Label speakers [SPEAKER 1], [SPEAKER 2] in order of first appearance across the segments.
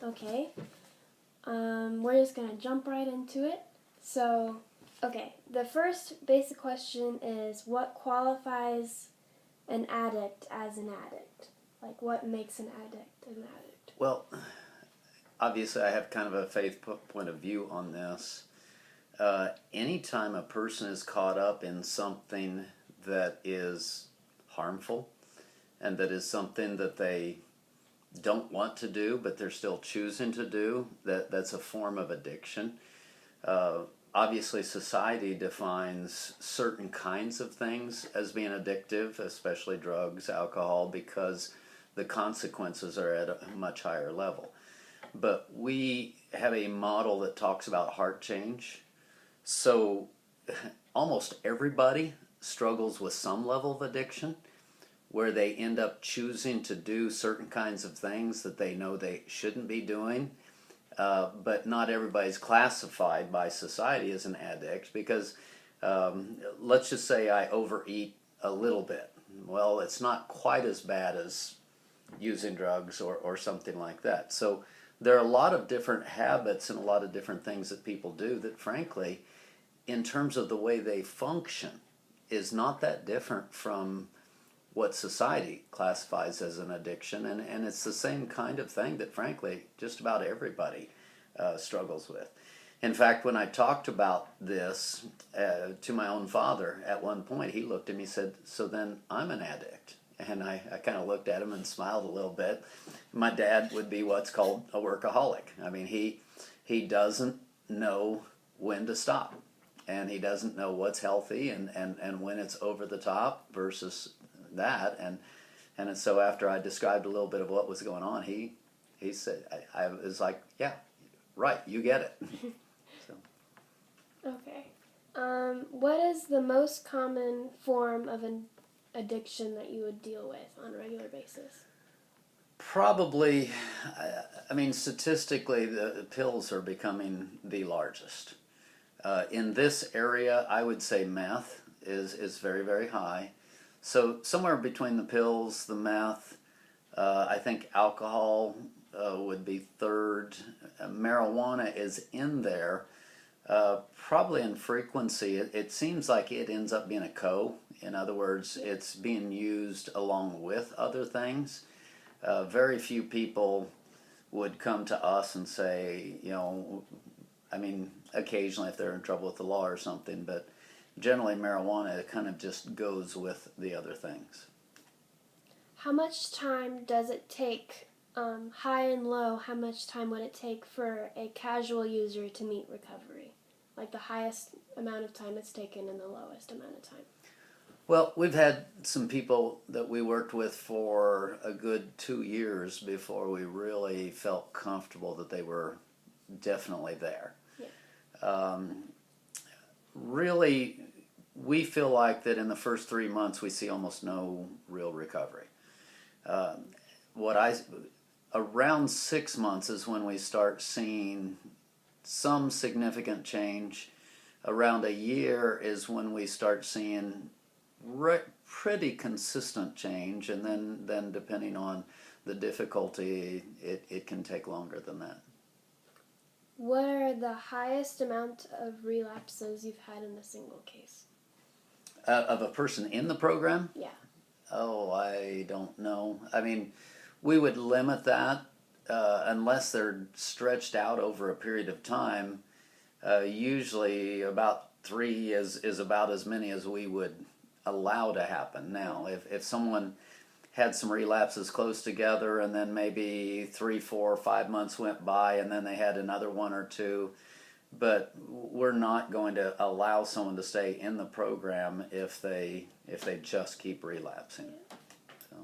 [SPEAKER 1] Okay. We're just going to jump right into it. So, okay, the first basic question is what qualifies an addict as an addict? Like, what makes an addict an addict?
[SPEAKER 2] Well, obviously, I have kind of a faith point of view on this. Anytime a person is caught up in something that is harmful and that is something that they don't want to do, but they're still choosing to do, that's a form of addiction. Obviously, society defines certain kinds of things as being addictive, especially drugs, alcohol, because the consequences are at a much higher level. But we have a model that talks about heart change. So almost everybody struggles with some level of addiction where they end up choosing to do certain kinds of things that they know they shouldn't be doing. But not everybody's classified by society as an addict because let's just say I overeat a little bit. Well, it's not quite as bad as using drugs or something like that. So there are a lot of different habits and a lot of different things that people do that, frankly, in terms of the way they function, is not that different from what society classifies as an addiction, and it's the same kind of thing that, frankly, just about everybody struggles with. In fact, when I talked about this to my own father at one point, he looked at me and said, "So then I'm an addict." And I kind of looked at him and smiled a little bit. My dad would be what's called a workaholic. I mean, he doesn't know when to stop, and he doesn't know what's healthy and when it's over the top versus that. And so after I described a little bit of what was going on, he said, I was like, yeah, right, you get it. So.
[SPEAKER 1] Okay. What is the most common form of an addiction that you would deal with on a regular basis?
[SPEAKER 2] Probably, I mean, statistically, the pills are becoming the largest. In this area, I would say meth is very, very high. So somewhere between the pills, the meth, I think alcohol would be third. Marijuana is in there, probably in frequency. It seems like it ends up being a In other words, it's being used along with other things. Very few people would come to us and say, I mean, occasionally if they're in trouble with the law or something, but generally marijuana kind of just goes with the other things.
[SPEAKER 1] How much time does it take, high and low, how much time would it take for a casual user to meet recovery? Like the highest amount of time it's taken and the lowest amount of time?
[SPEAKER 2] Well, we've had some people that we worked with for a good 2 years before we really felt comfortable that they were definitely there.
[SPEAKER 1] Yeah.
[SPEAKER 2] Really, we feel like that in the first 3 months we see almost no real recovery. Around 6 months is when we start seeing some significant change. Around a year is when we start seeing pretty consistent change, and then depending on the difficulty, it can take longer than that.
[SPEAKER 1] What are the highest amount of relapses you've had in a single case?
[SPEAKER 2] Of a person in the program?
[SPEAKER 1] Yeah.
[SPEAKER 2] Oh, I don't know. I mean, we would limit that unless they're stretched out over a period of time. Usually about 3 is about as many as we would allow to happen. Now, if someone had some relapses close together and then maybe 3, 4, 5 months went by and then they had another 1 or 2, but we're not going to allow someone to stay in the program if they just keep relapsing. So.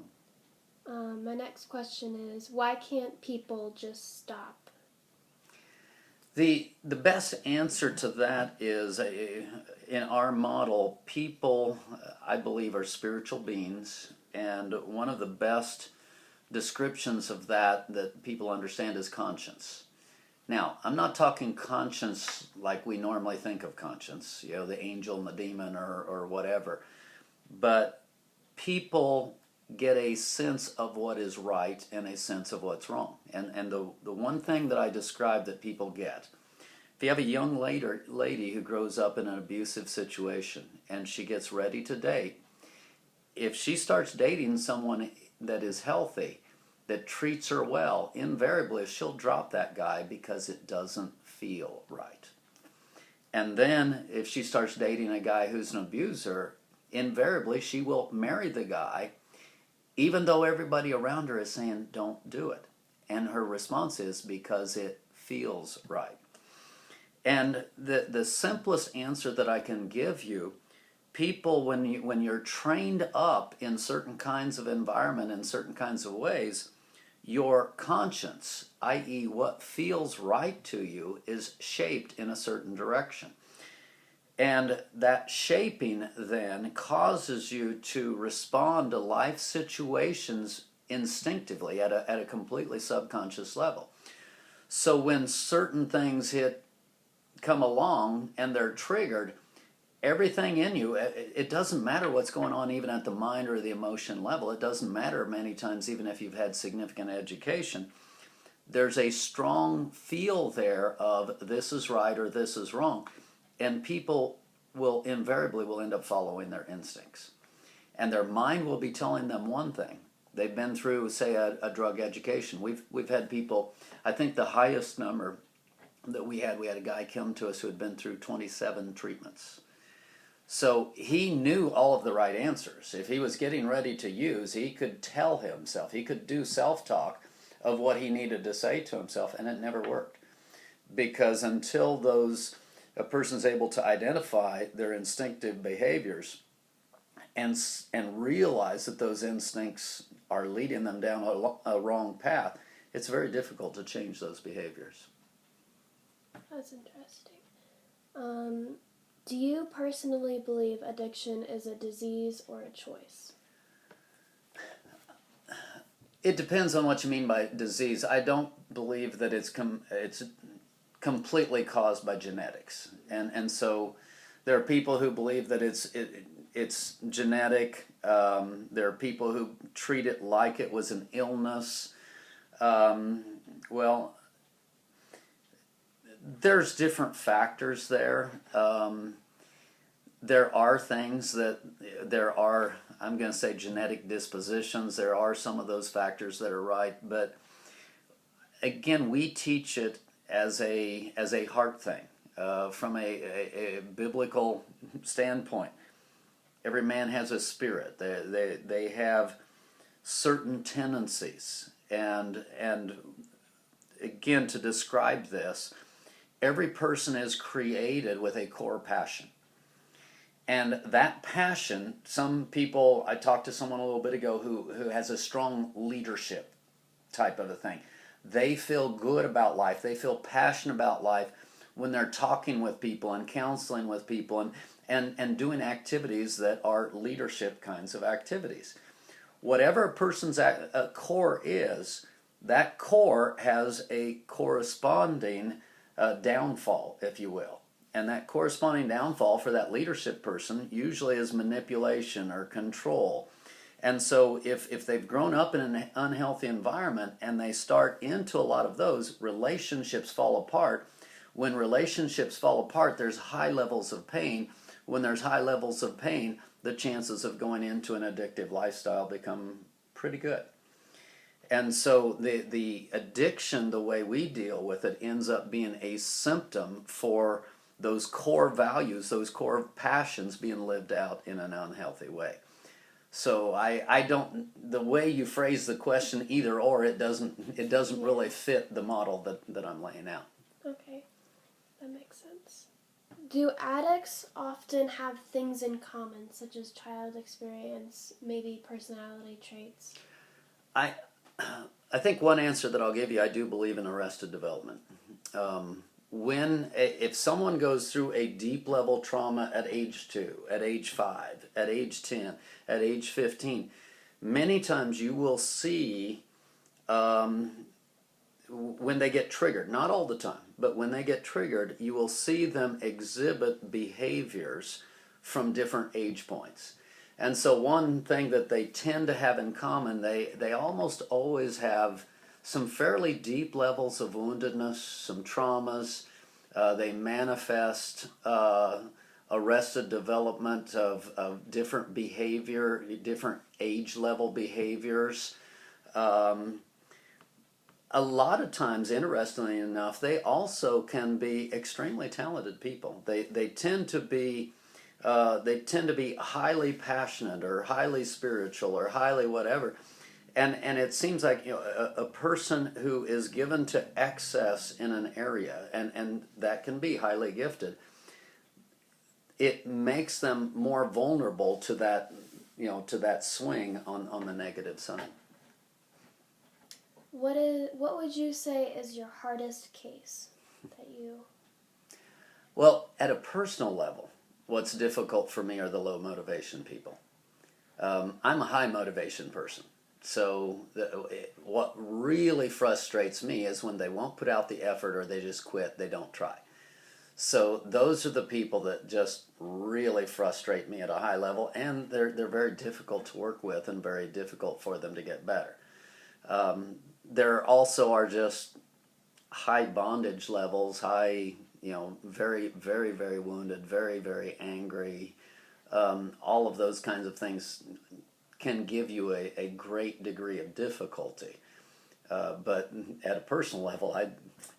[SPEAKER 1] My next question is, why can't people just stop?
[SPEAKER 2] The best answer to that is, in our model, people, I believe, are spiritual beings, and one of the best descriptions of that people understand is conscience. Now, I'm not talking conscience like we normally think of conscience, the angel and the demon or whatever, but people get a sense of what is right and a sense of what's wrong. And the one thing that I described that people get, if you have a young lady who grows up in an abusive situation and she gets ready to date, if she starts dating someone that is healthy, that treats her well, invariably she'll drop that guy because it doesn't feel right. And then if she starts dating a guy who's an abuser, invariably she will marry the guy even though everybody around her is saying don't do it. And her response is because it feels right. And the simplest answer that I can give you, people, when you're trained up in certain kinds of environment, in certain kinds of ways, your conscience, i.e. what feels right to you, is shaped in a certain direction. And that shaping then causes you to respond to life situations instinctively at a completely subconscious level. So when certain things come along and they're triggered, everything in you, it doesn't matter what's going on even at the mind or the emotion level. It doesn't matter many times even if you've had significant education. There's a strong feel there of this is right or this is wrong. And people will invariably end up following their instincts. And their mind will be telling them one thing. They've been through, say, a drug education. We've had people, I think the highest number that we had a guy come to us who had been through 27 treatments. So he knew all of the right answers. If he was getting ready to use, he could tell himself, he could do self-talk of what he needed to say to himself, and it never worked. Because until a person's able to identify their instinctive behaviors and realize that those instincts are leading them down a wrong path, it's very difficult to change those behaviors.
[SPEAKER 1] That's interesting. Do you personally believe addiction is a disease or a choice?
[SPEAKER 2] It depends on what you mean by disease. I don't believe that it's completely caused by genetics, and so there are people who believe that it's genetic. There are people who treat it like it was an illness. Well, there's different factors there. There are things there are, I'm going to say, genetic dispositions. There are some of those factors that are right, but again, we teach it as a heart thing, from a biblical standpoint. Every man has a spirit. They have certain tendencies, and again, to describe this, every person is created with a core passion. And that passion, some people, I talked to someone a little bit ago who has a strong leadership type of a thing. They feel good about life. They feel passionate about life when they're talking with people and counseling with people and doing activities that are leadership kinds of activities. Whatever a person's core is, that core has a corresponding downfall, if you will. And that corresponding downfall for that leadership person usually is manipulation or control. And so if they've grown up in an unhealthy environment and they start into a lot of those, relationships fall apart. When relationships fall apart, there's high levels of pain. When there's high levels of pain, the chances of going into an addictive lifestyle become pretty good. And so the addiction, the way we deal with it, ends up being a symptom for those core values, those core passions being lived out in an unhealthy way. So I don't, the way you phrase the question, either or, it doesn't really fit the model that I'm laying out.
[SPEAKER 1] Okay, that makes sense. Do addicts often have things in common, such as child experience, maybe personality traits?
[SPEAKER 2] I think one answer that I'll give you, I do believe in arrested development. If someone goes through a deep level trauma at age 2, at age 5, at age 10, at age 15, many times you will see when they get triggered, not all the time, but when they get triggered, you will see them exhibit behaviors from different age points. And so one thing that they tend to have in common, they almost always have some fairly deep levels of woundedness, some traumas. They manifest arrested development of different behavior, different age level behaviors. A lot of times, interestingly enough, they also can be extremely talented people. They tend to be highly passionate or highly spiritual or highly whatever, and it seems like, a person who is given to excess in an area, and that can be highly gifted. It makes them more vulnerable to that, to that swing on the negative side.
[SPEAKER 1] What would you say is your hardest case that you?
[SPEAKER 2] Well, at a personal level, what's difficult for me are the low motivation people. I'm a high motivation person. So what really frustrates me is when they won't put out the effort, or they just quit, they don't try. So those are the people that just really frustrate me at a high level, and they're very difficult to work with and very difficult for them to get better. There also are just high bondage levels, high, very, very, very wounded, very, very angry. All of those kinds of things can give you a great degree of difficulty. But at a personal level,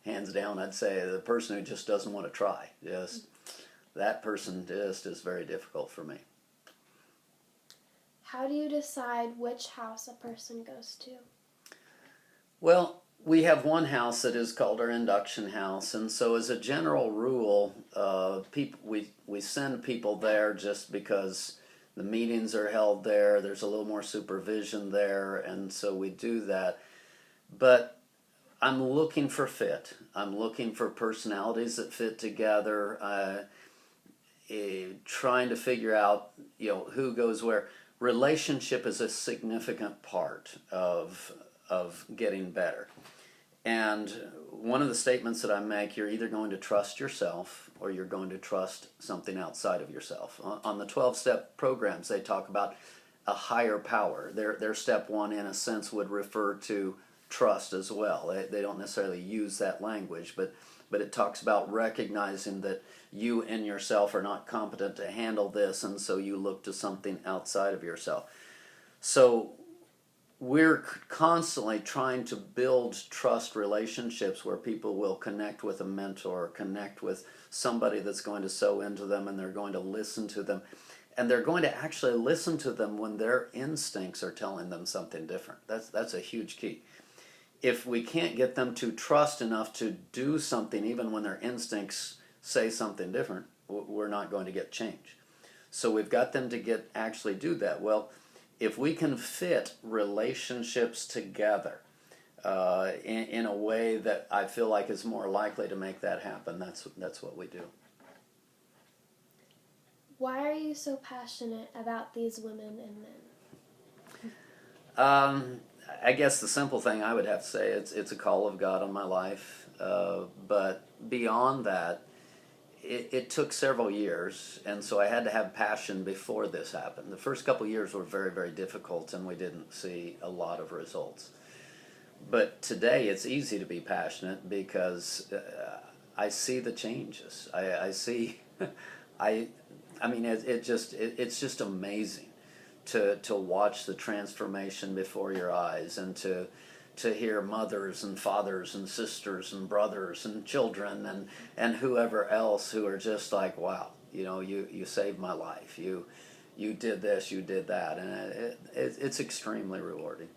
[SPEAKER 2] hands down, I'd say the person who just doesn't want to try, that person just is very difficult for me.
[SPEAKER 1] How do you decide which house a person goes to?
[SPEAKER 2] Well, we have one house that is called our induction house, and so as a general rule, we send people there just because the meetings are held there. There's a little more supervision there, and so we do that. But I'm looking for fit. I'm looking for personalities that fit together. Trying to figure out, who goes where. Relationship is a significant part of getting better. And one of the statements that I make, you're either going to trust yourself or you're going to trust something outside of yourself. On the 12-step programs, they talk about a higher power. Their step one, in a sense, would refer to trust as well. They don't necessarily use that language, but it talks about recognizing that you in yourself are not competent to handle this, and so you look to something outside of yourself. So we're constantly trying to build trust relationships where people will connect with a mentor, connect with somebody that's going to sow into them, and they're going to listen to them. And they're going to actually listen to them when their instincts are telling them something different. That's a huge key. If we can't get them to trust enough to do something, even when their instincts say something different, we're not going to get change. So we've got them to actually do that. Well, if we can fit relationships together in a way that I feel like is more likely to make that happen, that's what we do.
[SPEAKER 1] Why are you so passionate about these women and men?
[SPEAKER 2] I guess the simple thing I would have to say, it's a call of God on my life. But beyond that, it took several years, and so I had to have passion before this happened. The first couple of years were very, very difficult, and we didn't see a lot of results. But today it's easy to be passionate because I see the changes. I see, I mean, it's just amazing to watch the transformation before your eyes, and to hear mothers and fathers and sisters and brothers and children and whoever else who are just like, wow, you saved my life, you did this, you did that, and it's extremely rewarding.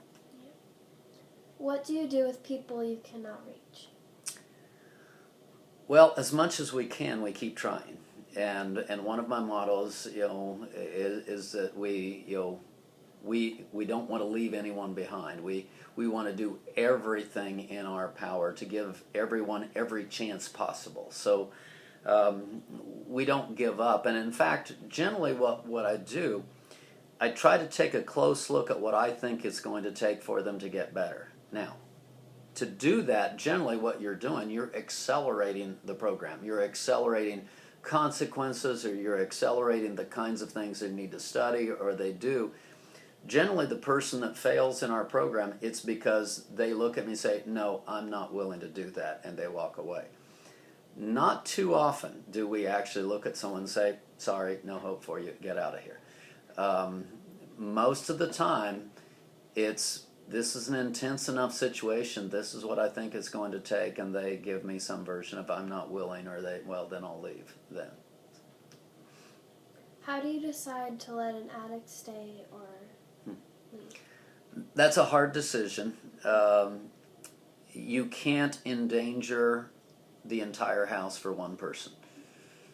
[SPEAKER 1] What do you do with people you cannot reach?
[SPEAKER 2] Well, as much as we can, we keep trying. And one of my mottos, is that we don't want to leave anyone behind. We want to do everything in our power to give everyone every chance possible. So we don't give up. And in fact, generally what I do, I try to take a close look at what I think it's going to take for them to get better. Now, to do that, generally what you're doing, you're accelerating the program. You're accelerating consequences, or you're accelerating the kinds of things they need to study or they do. Generally, the person that fails in our program, it's because they look at me and say, no, I'm not willing to do that, and they walk away. Not too often do we actually look at someone and say, sorry, no hope for you, get out of here. Most of the time, this is an intense enough situation, this is what I think it's going to take, and they give me some version of I'm not willing, or then I'll leave then.
[SPEAKER 1] How do you decide to let an addict stay or leave?
[SPEAKER 2] That's a hard decision. You can't endanger the entire house for one person.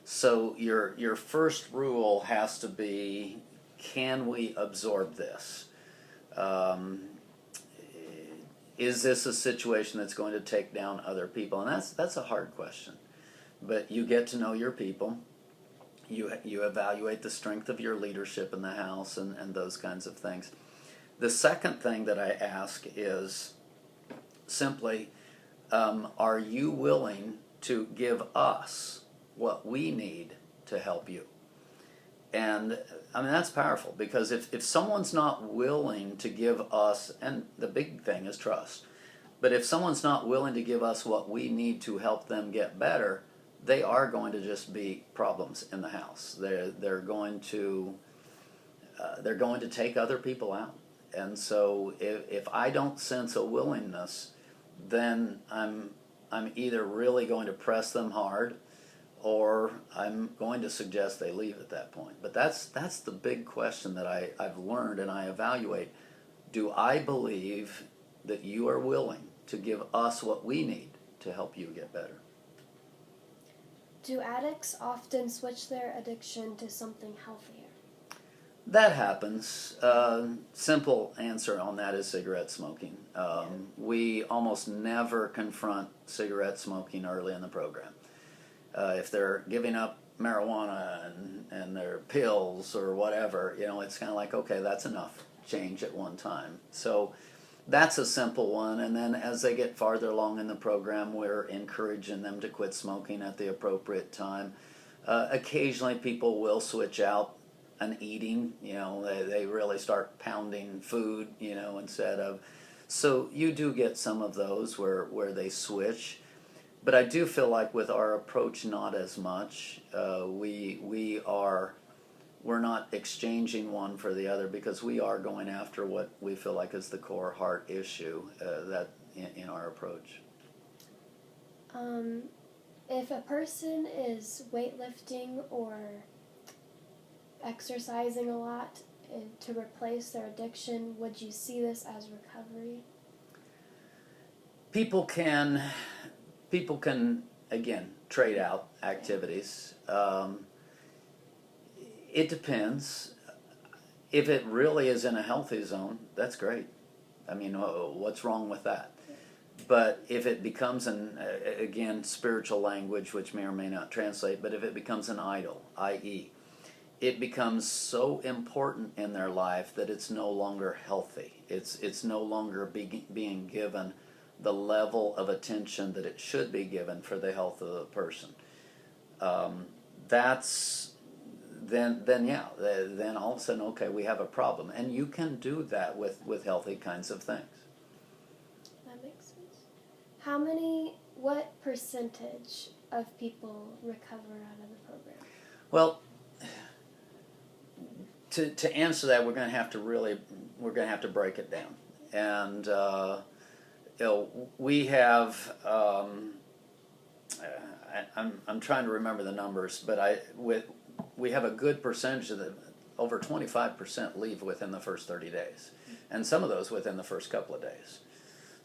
[SPEAKER 2] So your first rule has to be, can we absorb this? Is this a situation that's going to take down other people? And that's a hard question. But you get to know your people. You evaluate the strength of your leadership in the house and those kinds of things. The second thing that I ask is simply, are you willing to give us what we need to help you? And I mean, that's powerful, because if someone's not willing to give us, and the big thing is trust, but if someone's not willing to give us what we need to help them get better, they are going to just be problems in the house. They're going to take other people out. And so if I don't sense a willingness, then I'm either really going to press them hard, or I'm going to suggest they leave at that point. But that's the big question that I've learned and I evaluate. Do I believe that you are willing to give us what we need to help you get better?
[SPEAKER 1] Do addicts often switch their addiction to something healthier?
[SPEAKER 2] That happens. Simple answer on that is cigarette smoking. We almost never confront cigarette smoking early in the program. If they're giving up marijuana and their pills or whatever, it's kind of like, okay, that's enough change at one time. So that's a simple one. And then as they get farther along in the program, we're encouraging them to quit smoking at the appropriate time. Occasionally people will switch out an eating, they really start pounding food, instead of. So you do get some of those where they switch. But I do feel like with our approach, not as much. We're not exchanging one for the other, because we are going after what we feel like is the core heart issue that in our approach.
[SPEAKER 1] If a person is weightlifting or exercising a lot to replace their addiction, would you see this as recovery? People can
[SPEAKER 2] again, trade out activities. It depends. If it really is in a healthy zone, that's great. I mean, what's wrong with that? But if it becomes again, spiritual language, which may or may not translate, but if it becomes an idol, i.e., it becomes so important in their life that it's no longer healthy. It's no longer being given the level of attention that it should be given for the health of the person. Then all of a sudden, okay, we have a problem. And you can do that with healthy kinds of things.
[SPEAKER 1] That makes sense. What percentage of people recover out of the program?
[SPEAKER 2] Well, to answer that, we're going to have to break it down. And we have. I'm trying to remember the numbers, but we have a good percentage of over 25% leave within the first 30 days, and some of those within the first couple of days.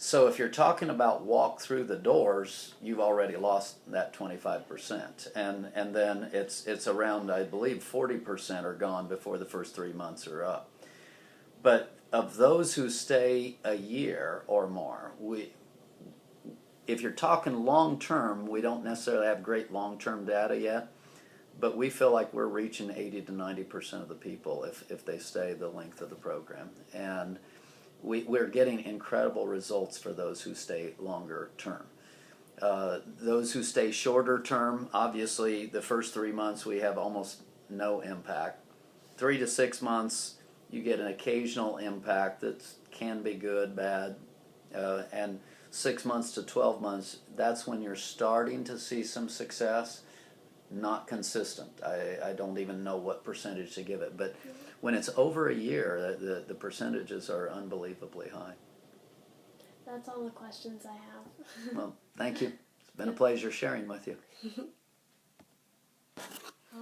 [SPEAKER 2] So if you're talking about walk through the doors, you've already lost that 25%, and then it's around, I believe, 40% are gone before the first 3 months are up. But of those who stay a year or more, if you're talking long term, we don't necessarily have great long term data yet, but we feel like we're reaching 80 to 90% of the people if they stay the length of the program. And we're getting incredible results for those who stay longer term. Those who stay shorter term, obviously the first 3 months we have almost no impact. 3 to 6 months, you get an occasional impact that can be good, bad, and 6 months to 12 months, that's when you're starting to see some success. Not consistent. I don't even know what percentage to give it, but when it's over a year, the percentages are unbelievably high.
[SPEAKER 1] That's all the questions I have.
[SPEAKER 2] Well, thank you. It's been a pleasure sharing with you.